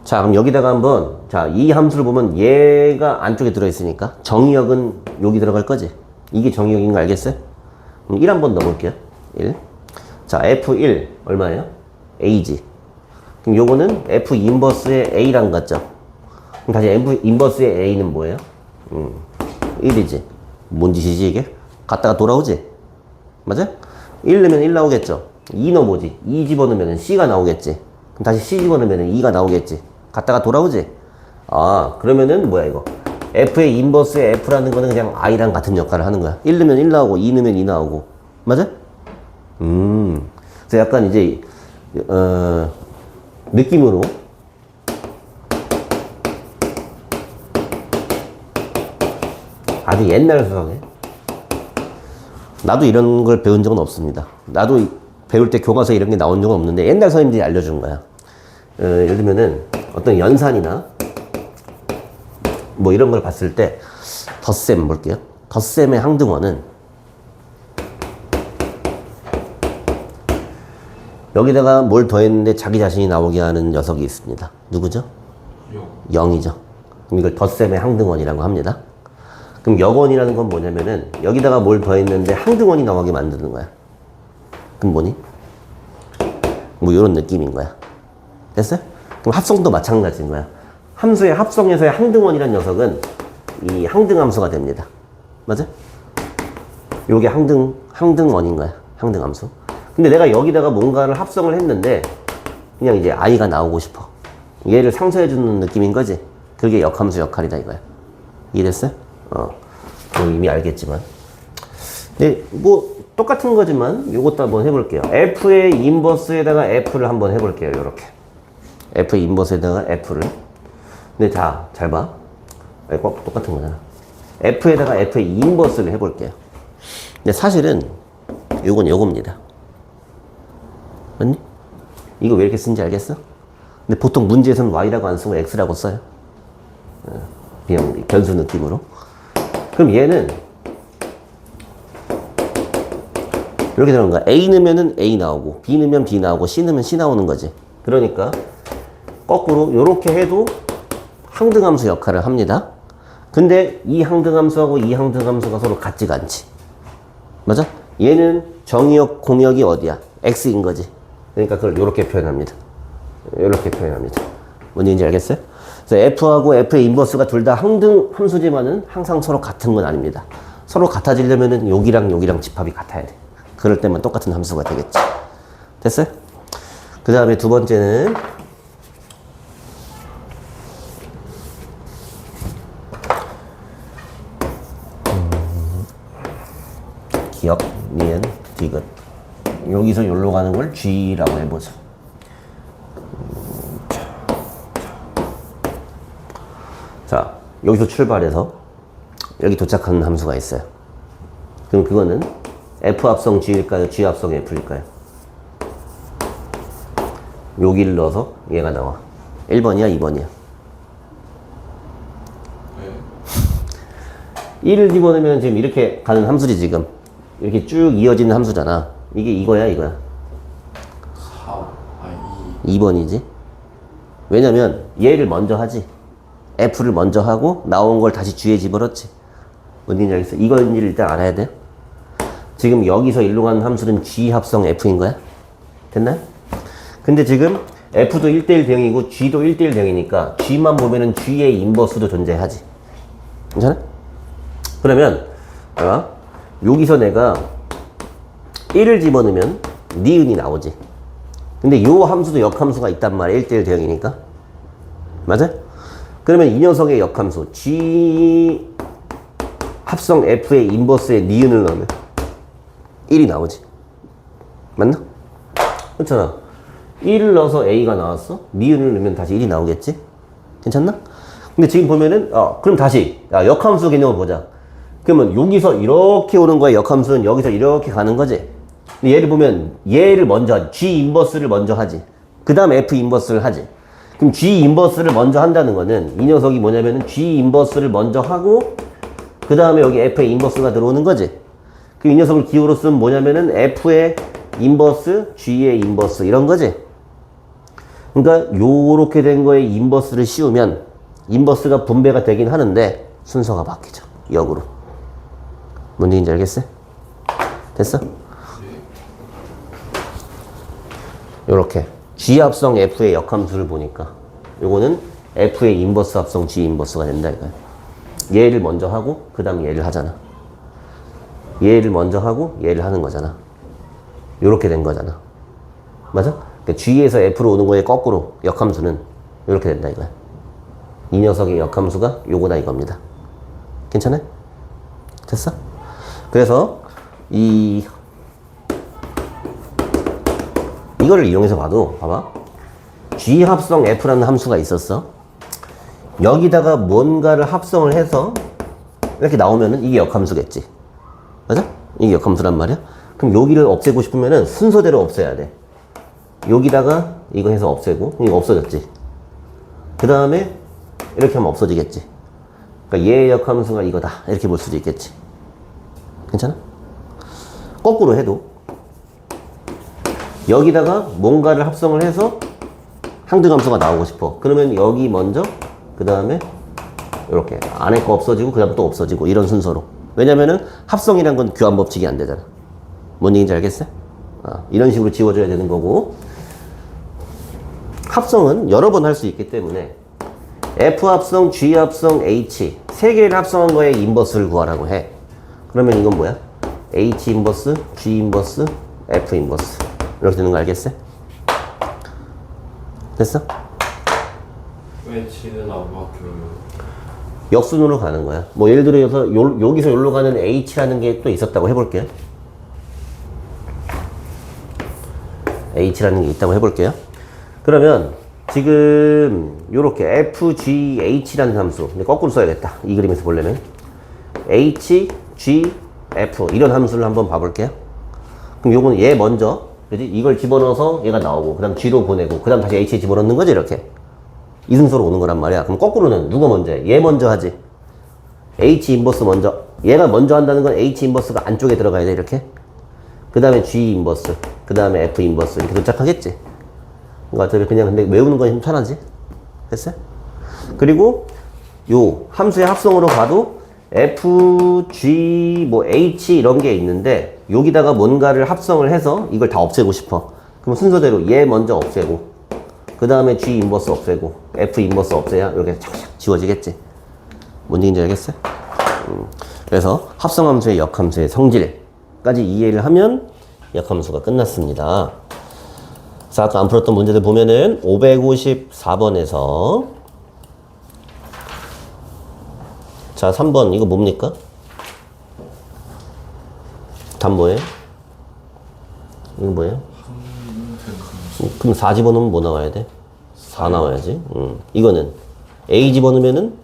자 그럼 여기다가 한번 자 이 함수를 보면 얘가 안쪽에 들어있으니까 정의역은 여기 들어갈 거지. 이게 정의역인 거 알겠어요? 그럼 1 한번 넣어볼게요. 1. 자 F1 얼마예요? A지. 그럼 요거는 F 인버스의 A랑 같죠? 그럼 다시 F 인버스의 A는 뭐예요? 1이지. 뭔 짓이지 이게? 갔다가 돌아오지? 맞아? 1 넣으면 1 나오겠죠? 2 넣어 뭐지? 2 집어넣으면 C가 나오겠지? 그럼 다시 C 집어넣으면 2가 나오겠지? 갔다가 돌아오지? 아 그러면은 뭐야 이거? F의 인버스의 F라는 거는 그냥 I랑 같은 역할을 하는 거야. 1 넣으면 1 나오고 2 넣으면 2 나오고. 맞아? 그래서 약간 이제 느낌으로 아주 옛날 수학에 나도 이런 걸 배운 적은 없습니다. 나도 배울 때 교과서에 이런 게 나온 적은 없는데 옛날 선생님들이 알려준 거야. 예를 들면은 어떤 연산이나 뭐 이런 걸 봤을 때 덧셈 볼게요. 덧셈의 항등원은 여기다가 뭘 더했는데 자기 자신이 나오게 하는 녀석이 있습니다. 누구죠? 0이죠. 그럼 이걸 덧셈의 항등원이라고 합니다. 그럼 역원이라는 건 뭐냐면은 여기다가 뭘 더했는데 항등원이 나오게 만드는 거야. 그럼 뭐니? 뭐 이런 느낌인 거야. 됐어요? 그럼 합성도 마찬가지인 거야. 함수의 합성에서의 항등원이라는 녀석은 이 항등함수가 됩니다. 맞아? 요게 항등원인 거야. 항등함수. 근데 내가 여기다가 뭔가를 합성을 했는데 그냥 이제 I가 나오고 싶어. 얘를 상쇄해주는 느낌인 거지. 그게 역함수 역할이다 이거야. 이해됐어요? 이미 알겠지만. 네, 뭐 똑같은 거지만 요것도 한번 해볼게요. F의 인버스에다가 F를 한번 해볼게요. 요렇게 F의 인버스에다가 F를. 근데 자, 잘 봐. 아니, 똑같은 거잖아. F에다가 F의 인버스를 해볼게요. 근데 사실은 요건 요겁니다. 맞니? 이거 왜 이렇게 쓴지 알겠어? 근데 보통 문제에서는 Y라고 안 쓰고 X라고 써요. 그냥 변수 느낌으로. 그럼 얘는 이렇게 되는 거야. A 넣으면은 A 나오고, B 넣으면 B 나오고, C 넣으면 C 나오는 거지. 그러니까 거꾸로 이렇게 해도 항등함수 역할을 합니다. 근데 이 항등함수하고 이 항등함수가 서로 같지가 않지. 맞아? 얘는 정의역 공역이 어디야? X인 거지. 그러니까 그걸 이렇게 표현합니다. 이렇게 표현합니다. 뭔지 알겠어요? 그래서 F하고 F의 인버스가 둘 다 항등 함수지만은 항상 서로 같은 건 아닙니다. 서로 같아지려면은 여기랑 집합이 같아야 돼. 그럴 때만 똑같은 함수가 되겠지. 됐어요? 그 다음에 두 번째는 기억, 니은, 디귿. 여기서 여기로 가는 걸 G라고 해보자. 자, 여기서 출발해서 여기 도착하는 함수가 있어요. 그럼 그거는 F 합성 G일까요? G 합성 F일까요? 여기를 넣어서 얘가 나와. 1번이야, 2번이야? 네. 1을 집어넣으면 지금 이렇게 가는 함수지, 지금. 이렇게 쭉 이어지는 함수잖아. 이게 이거야, 이거야? 4, 아 2. 2번이지. 왜냐면 얘를 먼저 하지. F를 먼저 하고 나온 걸 다시 G에 집어넣지. 뭔지 알겠어? 이건지를 일단 알아야 돼. 지금 여기서 일로 가는 함수는 G 합성 F인 거야? 됐나요? 근데 지금 F도 1대1 대응이고 G도 1대1 대응이니까 G만 보면은 G의 인버스도 존재하지. 괜찮아? 그러면 여기서 내가 1을 집어넣으면 니은이 나오지. 근데 요 함수도 역함수가 있단 말이야. 1대1 대응이니까. 맞아? 그러면 이 녀석의 역함수 G 합성 F의 인버스에 니은을 넣으면 1이 나오지. 맞나? 그렇잖아. 1을 넣어서 A가 나왔어. 니은을 넣으면 다시 1이 나오겠지? 괜찮나? 근데 지금 보면은 그럼 다시 역함수 개념을 보자. 그러면 여기서 이렇게 오는 거야. 역함수는 여기서 이렇게 가는 거지. 근데 얘를 보면 얘를 먼저 하지. G 인버스를 먼저 하지. 그 다음 F 인버스를 하지. 그럼 G 인버스를 먼저 한다는 거는 이 녀석이 뭐냐면은 G 인버스를 먼저 하고 그 다음에 여기 F의 인버스가 들어오는 거지. 그럼 이 녀석을 기호로 쓰면 뭐냐면은 F의 인버스, G의 인버스 이런 거지. 그러니까 요렇게 된 거에 인버스를 씌우면 인버스가 분배가 되긴 하는데 순서가 바뀌죠. 역으로. 뭔 얘기인지 알겠어요? 됐어? 요렇게 G 합성 F의 역함수를 보니까 요거는 F의 인버스 합성 G 인버스가 된다 이거야. 얘를 먼저 하고 그 다음 얘를 하잖아. 얘를 먼저 하고 얘를 하는 거잖아. 요렇게 된 거잖아. 맞아? 그러니까 G에서 F로 오는 거에 거꾸로 역함수는 요렇게 된다 이거야. 이 녀석의 역함수가 요거다 이겁니다. 괜찮아요? 됐어? 그래서 이거를 이용해서 봐도 봐봐. G 합성 F라는 함수가 있었어. 여기다가 뭔가를 합성을 해서 이렇게 나오면은 이게 역함수겠지. 맞아? 이게 역함수란 말이야. 그럼 여기를 없애고 싶으면은 순서대로 없애야 돼. 여기다가 이거 해서 없애고 이거 없어졌지. 그 다음에 이렇게 하면 없어지겠지. 그러니까 얘의 역함수가 이거다 이렇게 볼 수도 있겠지. 괜찮아? 거꾸로 해도 여기다가 뭔가를 합성을 해서 항등함수가 나오고 싶어. 그러면 여기 먼저 그 다음에 이렇게 안에 거 없어지고 그 다음 또 없어지고 이런 순서로. 왜냐면은 합성이란 건 교환 법칙이 안 되잖아. 뭔 얘기인지 알겠어요? 이런 식으로 지워줘야 되는 거고, 합성은 여러 번 할 수 있기 때문에 F 합성, G 합성, H 세 개를 합성한 거에 인버스를 구하라고 해. 그러면 이건 뭐야? H 인버스, G 인버스, F 인버스 이렇게 되는 거 알겠어요? 됐어? 왜 G는 안 바뀌어요? 역순으로 가는 거야. 뭐 예를 들어서 여기서 여기로 가는 H라는 게 또 있었다고 해볼게요. H라는 게 있다고 해볼게요. 그러면 지금 요렇게 FGH라는 함수, 근데 거꾸로 써야겠다. 이 그림에서 보려면 H, G, F 이런 함수를 한번 봐볼게요. 그럼 요거는 얘 먼저, 그지? 이걸 집어넣어서 얘가 나오고, 그 다음 G로 보내고, 그 다음 다시 H에 집어넣는 거지, 이렇게. 이 순서로 오는 거란 말이야. 그럼 거꾸로는 누가 먼저 해? 얘 먼저 하지. H 인버스 먼저. 얘가 먼저 한다는 건 H 인버스가 안쪽에 들어가야 돼, 이렇게. 그 다음에 G 인버스, 그 다음에 F 인버스 이렇게 도착하겠지. 그러니까 어차피 그냥 근데 외우는 건 좀 편하지. 됐어요? 그리고 요 함수의 합성으로 봐도 F, G, 뭐 H 이런 게 있는데 여기다가 뭔가를 합성을 해서 이걸 다 없애고 싶어. 그럼 순서대로 얘 먼저 없애고 그 다음에 G 인버스 없애고 F 인버스 없애야 이렇게 착착 지워지겠지. 뭔 얘기인지 알겠어요? 그래서 합성함수의 역함수의 성질까지 이해를 하면 역함수가 끝났습니다. 자, 아까 안 풀었던 문제들 보면은 554번에서 자, 3번 이거 뭡니까? 답 뭐예요? 이거 뭐예요? 그럼 4 집어넣으면 뭐 나와야 돼? 4 나와야지. 이거는 A 집어넣으면은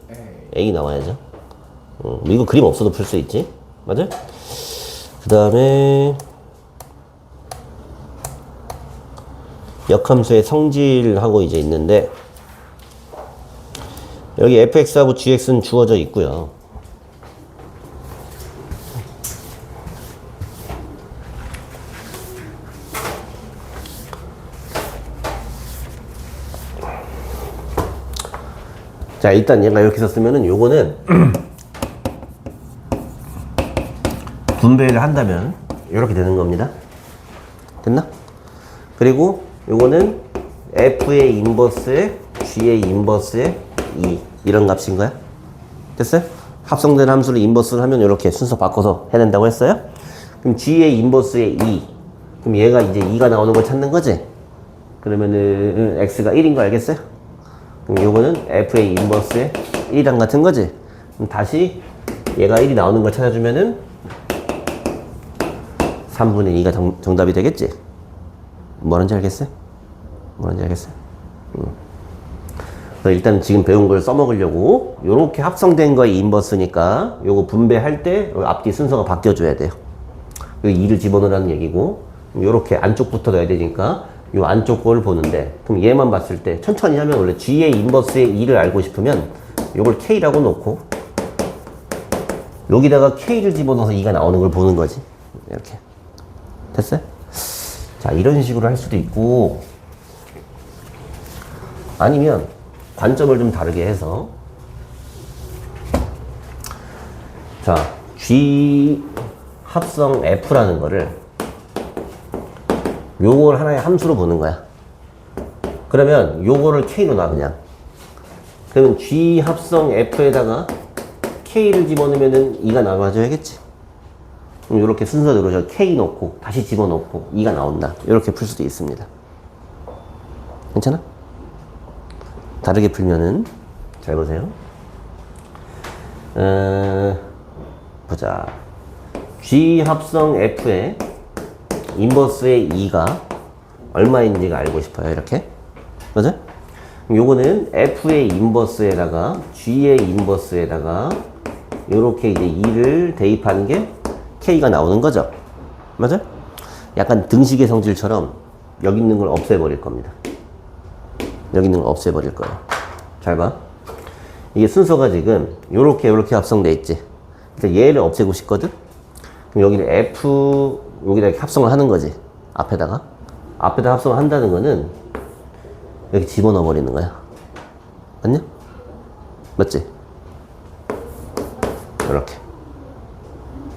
A 나와야죠. 이거 그림 없어도 풀 수 있지. 맞아? 그 다음에 역함수의 성질하고 이제 있는데 여기 fx하고 gx는 주어져 있고요. 자, 일단 얘가 이렇게 썼으면은 요거는 분배를 한다면 이렇게 되는 겁니다. 됐나? 그리고 요거는 f의 인버스에 g의 인버스에 2 이런 값인 거야. 됐어요? 합성된 함수를 인버스를 하면 이렇게 순서 바꿔서 해낸다고 했어요. 그럼 g의 인버스에 2 그럼 얘가 이제 2가 나오는 걸 찾는 거지. 그러면은 x가 1인 거 알겠어요? 그럼 요거는 f의 인버스에 1이랑 같은 거지. 그럼 다시 얘가 1이 나오는 걸 찾아주면은 3분의 2가 정답이 되겠지. 뭐하는지 알겠어요? 뭐하는지 알겠어요? 일단 지금 배운 걸 써먹으려고 요렇게 합성된 거의 인버스니까 요거 분배할 때 앞뒤 순서가 바뀌어줘야 돼요. 여기 2를 집어넣으라는 얘기고 요렇게 안쪽부터 넣어야 되니까 요 안쪽 걸 보는데 그럼 얘만 봤을 때 천천히 하면 원래 G의 인버스의 2를 알고 싶으면 요걸 K라고 놓고 여기다가 K를 집어넣어서 2가 나오는 걸 보는 거지. 이렇게. 됐어요? 자, 이런 식으로 할 수도 있고 아니면 관점을 좀 다르게 해서 자, G 합성 F라는 거를 요걸 하나의 함수로 보는 거야. 그러면 요거를 K로 놔 그냥. 그러면 G 합성 F에다가 K를 집어넣으면은 2가 나와줘야겠지. 그럼 요렇게 순서대로 저 K 넣고 다시 집어넣고 2가 나온다. 요렇게 풀 수도 있습니다. 괜찮아? 다르게 풀면은 잘 보세요. 보자. G 합성 F의 인버스의 2가 얼마인지가 알고 싶어요. 이렇게. 맞아? 그럼 요거는 F의 인버스에다가 G의 인버스에다가 요렇게 이제 2를 대입하는 게 K가 나오는 거죠. 맞아? 약간 등식의 성질처럼 여기 있는 걸 없애버릴 겁니다. 여기 있는 걸 없애버릴 거예요. 잘 봐. 이게 순서가 지금 요렇게 합성돼 있지. 그러니까 얘를 없애고 싶거든? 그럼 여기를 F, 여기다 이렇게 합성을 하는 거지. 앞에다 합성을 한다는 거는 여기 집어넣어 버리는 거야. 맞냐? 맞지? 이렇게.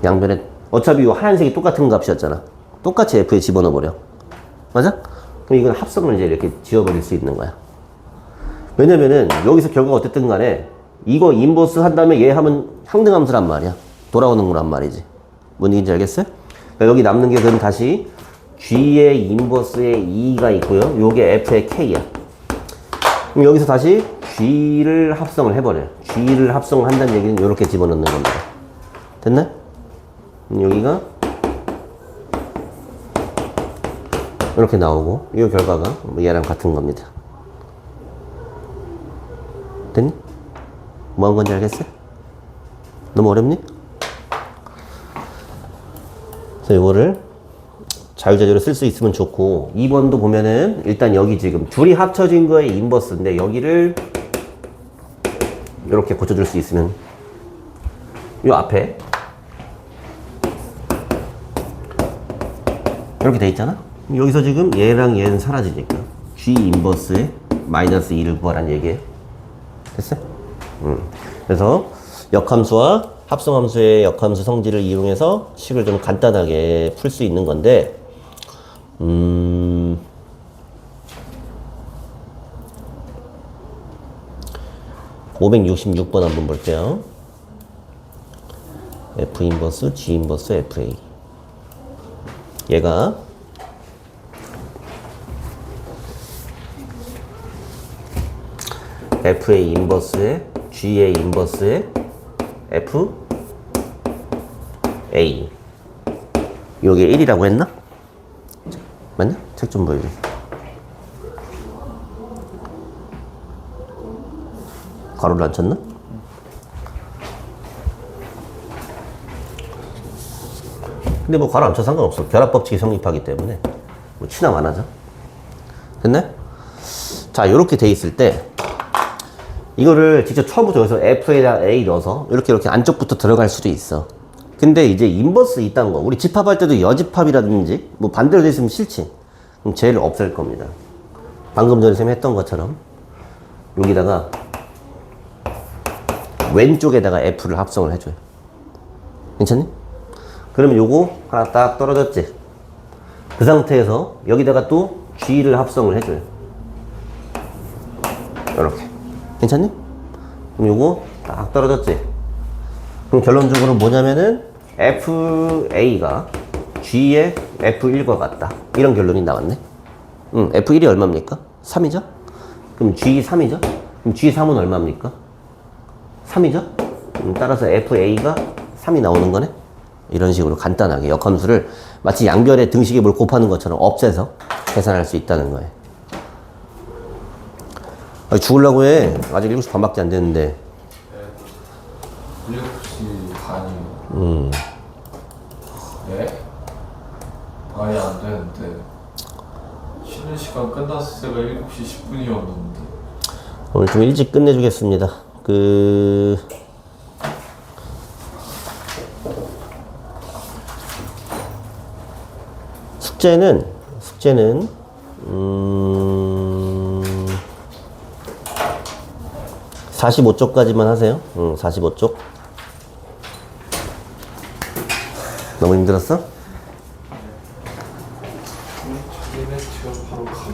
양변에, 어차피 이 하얀색이 똑같은 값이었잖아. 똑같이 F에 집어넣어 버려. 맞아? 그럼 이건 합성을 이제 이렇게 지워버릴 수 있는 거야. 왜냐면은 여기서 결과가 어쨌든 간에 이거 인버스 한 다음에 얘 하면 상등함수란 말이야. 돌아오는 거란 말이지. 뭔 얘기인지 알겠어요? 그러니까 여기 남는 게 그럼 다시 G의 인버스에 2가 있고요. 요게 F의 K야. 그럼 여기서 다시 G를 합성을 해버려요. G를 합성을 한다는 얘기는 이렇게 집어넣는 겁니다. 됐나? 여기가 이렇게 나오고 이 결과가 얘랑 같은 겁니다. 됐니? 뭐 한 건지 알겠어? 너무 어렵니? 그래서 이거를 자유자재로 쓸 수 있으면 좋고 2번도 보면은 일단 여기 지금 둘이 합쳐진 거의 인버스인데 여기를 이렇게 고쳐줄 수 있으면 이 앞에 이렇게 돼 있잖아? 여기서 지금 얘랑 얘는 사라지니까 G 인버스에 마이너스 2를 구하라는 얘기예요. 됐어? 그래서 역함수와 합성함수의 역함수 성질을 이용해서 식을 좀 간단하게 풀 수 있는 건데 566번 한번 볼게요. F 인버스, G 인버스, FA. 얘가 FA 인버스에 GA 인버스에 FA. 요게 1이라고 했나? 맞나? 책 좀 보여줘. 가로를 안 쳤나? 근데 뭐 가로 안 쳐도 상관없어. 결합법칙이 성립하기 때문에 뭐 치나 마나죠. 됐네? 자, 요렇게 돼 있을 때 이거를 직접 처음부터 여기서 FA랑 A 넣어서 이렇게 안쪽부터 들어갈 수도 있어. 근데 이제 인버스 있다는 거, 우리 집합할 때도 여집합이라든지 뭐 반대로 돼 있으면 싫지. 그럼 쟤를 없앨 겁니다. 방금 전에 쌤이 했던 것처럼 여기다가 왼쪽에다가 F를 합성을 해줘요. 괜찮니? 그러면 요거 하나 딱 떨어졌지? 그 상태에서 여기다가 또 G를 합성을 해줘요. 이렇게. 괜찮니? 그럼 요거 딱 떨어졌지? 그럼 결론적으로 뭐냐면은 FA가 G의 F1과 같다. 이런 결론이 나왔네. F1이 얼마입니까? 3이죠? 그럼 G3이죠? 그럼 G3은 얼마입니까? 3이죠? 따라서 FA가 3이 나오는 거네? 이런 식으로 간단하게 역함수를 마치 양변에 등식에 뭘 곱하는 것처럼 없애서 계산할 수 있다는 거예요. 아니, 죽으려고 해. 아직 7시 반밖에 안 됐는데. 7시 반이요. 네? 아예 안 되는데. 쉬는 시간 끝났을 때가 7시 10분이었는데. 오늘 좀 일찍 끝내주겠습니다. 숙제는 45쪽까지만 하세요. 45쪽. 너무 힘들었어? 자기네 지금 바로 가면